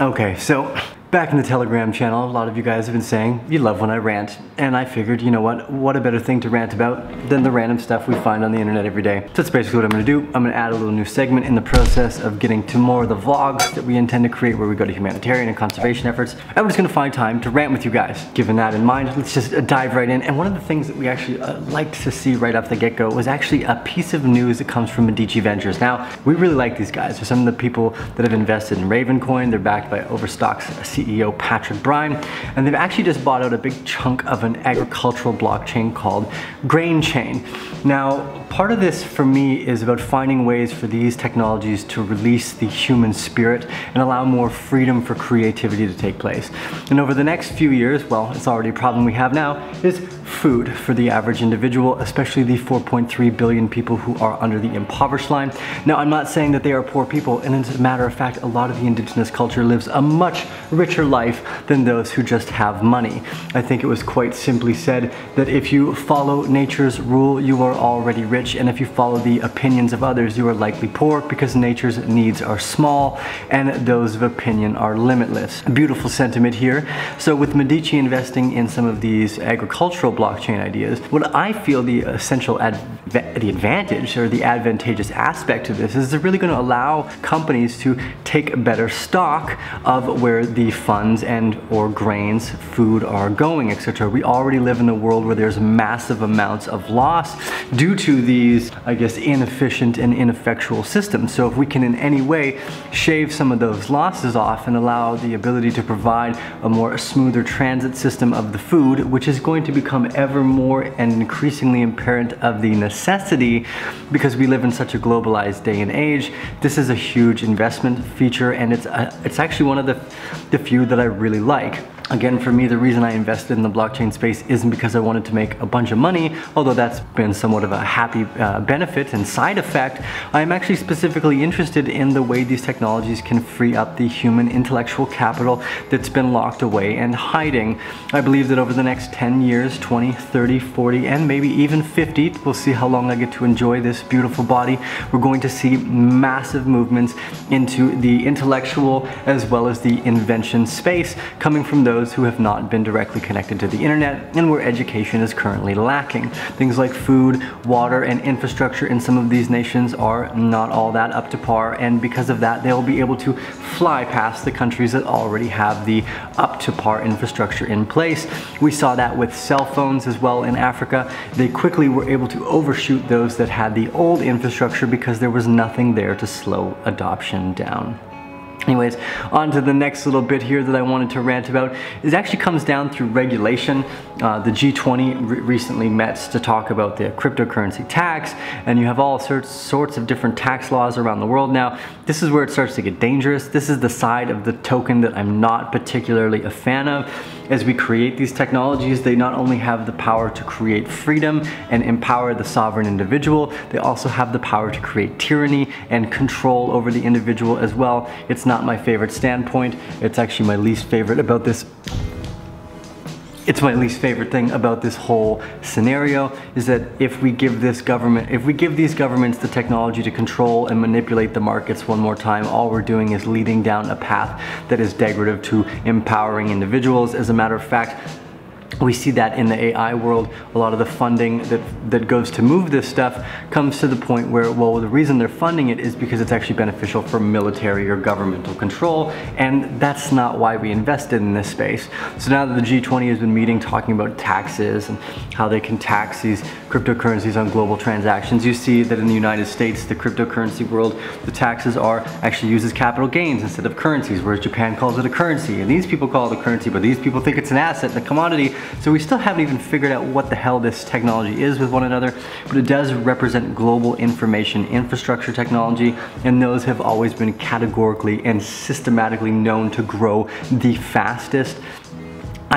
Okay, so back in the Telegram channel, a lot of you guys have been saying you love when I rant, and I figured, you know what a better thing to rant about than the random stuff we find on the internet every day. So that's basically what I'm gonna do. I'm gonna add a little new segment in the process of getting to more of the vlogs that we intend to create where we go to humanitarian and conservation efforts. I'm just gonna find time to rant with you guys. Given that in mind, let's just dive right in. And one of the things that we actually liked to see right off the get-go was actually a piece of news that comes from Medici Ventures. Now, we really like these guys. They're some of the people that have invested in Ravencoin. They're backed by Overstocks CEO Patrick Bryan, and they've actually just bought out a big chunk of an agricultural blockchain called Grainchain. Now, part of this for me is about finding ways for these technologies to release the human spirit and allow more freedom for creativity to take place. And over the next few years, well, it's already a problem we have now, is food for the average individual, especially the 4.3 billion people who are under the impoverished line. Now, I'm not saying that they are poor people, and as a matter of fact, a lot of the indigenous culture lives a much richer life than those who just have money. I think it was quite simply said that if you follow nature's rule, you are already rich, and if you follow the opinions of others, you are likely poor, because nature's needs are small and those of opinion are limitless. A beautiful sentiment here. So with Medici investing in some of these agricultural blockchain ideas, what I feel the essential advantage or the advantageous aspect to this is they're really going to allow companies to take better stock of where the funds and or grains, food are going, etc. We already live in a world where there's massive amounts of loss due to these, I guess, inefficient and ineffectual systems. So if we can in any way shave some of those losses off and allow the ability to provide a more smoother transit system of the food, which is going to become ever more and increasingly apparent of the necessity because we live in such a globalized day and age, this is a huge investment feature, and it's actually one of the few that I really like. Again, for me, the reason I invested in the blockchain space isn't because I wanted to make a bunch of money, although that's been somewhat of a happy benefit and side effect. I'm actually specifically interested in the way these technologies can free up the human intellectual capital that's been locked away and hiding. I believe that over the next 10 years, 20, 30, 40, and maybe even 50, we'll see how long I get to enjoy this beautiful body, we're going to see massive movements into the intellectual as well as the invention space coming from those who have not been directly connected to the internet and where education is currently lacking. Things like food, water, and infrastructure in some of these nations are not all that up to par, and because of that, they'll be able to fly past the countries that already have the up to par infrastructure in place. We saw that with cell phones as well in Africa. They quickly were able to overshoot those that had the old infrastructure because there was nothing there to slow adoption down. Anyways, on to the next little bit here that I wanted to rant about. It actually comes down through regulation. The G20 recently met to talk about the cryptocurrency tax, and you have all sorts of different tax laws around the world now. This is where it starts to get dangerous. This is the side of the token that I'm not particularly a fan of. As we create these technologies, they not only have the power to create freedom and empower the sovereign individual, they also have the power to create tyranny and control over the individual as well. It's not my favorite standpoint. It's actually my least favorite about this. It's my least favorite thing about this whole scenario is that if we give these governments the technology to control and manipulate the markets one more time, all we're doing is leading down a path that is degradative to empowering individuals. As a matter of fact, we see that in the AI world, a lot of the funding that goes to move this stuff comes to the point where, well, the reason they're funding it is because it's actually beneficial for military or governmental control, and that's not why we invested in this space. So now that the G20 has been meeting talking about taxes and how they can tax these cryptocurrencies on global transactions, you see that in the United States, the cryptocurrency world, the taxes are actually used as capital gains instead of currencies, whereas Japan calls it a currency, and these people call it a currency, but these people think it's an asset and a commodity. So we still haven't even figured out what the hell this technology is with one another, but it does represent global information infrastructure technology, and those have always been categorically and systematically known to grow the fastest.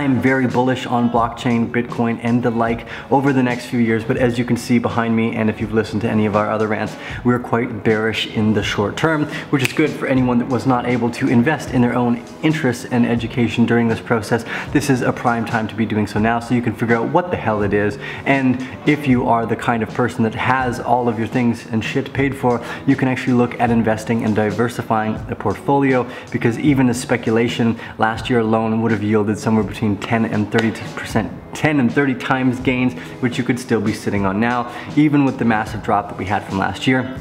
I am very bullish on blockchain, Bitcoin, and the like over the next few years, but as you can see behind me, and if you've listened to any of our other rants, we're quite bearish in the short term, which is good for anyone that was not able to invest in their own interests and education during this process. This is a prime time to be doing so now, so you can figure out what the hell it is, and if you are the kind of person that has all of your things and shit paid for, you can actually look at investing and diversifying a portfolio, because even as speculation, last year alone would have yielded somewhere between 10 and 30 times gains, which you could still be sitting on now, even with the massive drop that we had from last year.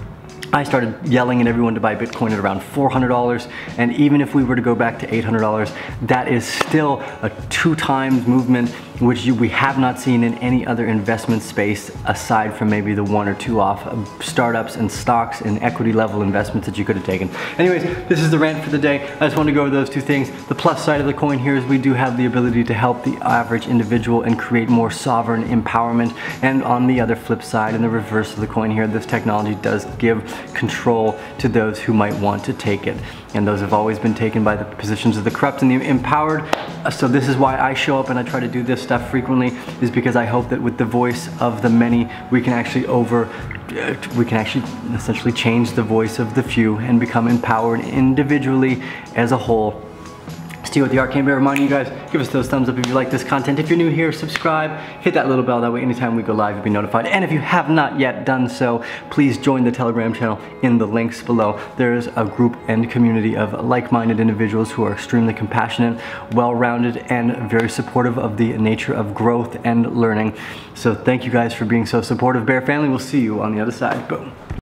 I started yelling at everyone to buy Bitcoin at around $400, and even if we were to go back to $800, that is still a 2 times movement, which we have not seen in any other investment space aside from maybe the 1 or 2 off startups and stocks and equity level investments that you could have taken. Anyways, this is the rant for the day. I just want to go over those 2 things. The plus side of the coin here is we do have the ability to help the average individual and create more sovereign empowerment, and on the other flip side, in the reverse of the coin here, this technology does give control to those who might want to take it, and those have always been taken by the positions of the corrupt and the empowered. So this is why I show up and I try to do this stuff frequently, is because I hope that with the voice of the many, we can actually essentially change the voice of the few and become empowered individually as a whole. Steve with the Arcane Bear reminding you guys, give us those thumbs up if you like this content. If you're new here, subscribe, hit that little bell, that way anytime we go live you'll be notified. And if you have not yet done so, please join the Telegram channel in the links below. There's a group and community of like-minded individuals who are extremely compassionate, well-rounded, and very supportive of the nature of growth and learning. So thank you guys for being so supportive, Bear family. We'll see you on the other side. Boom.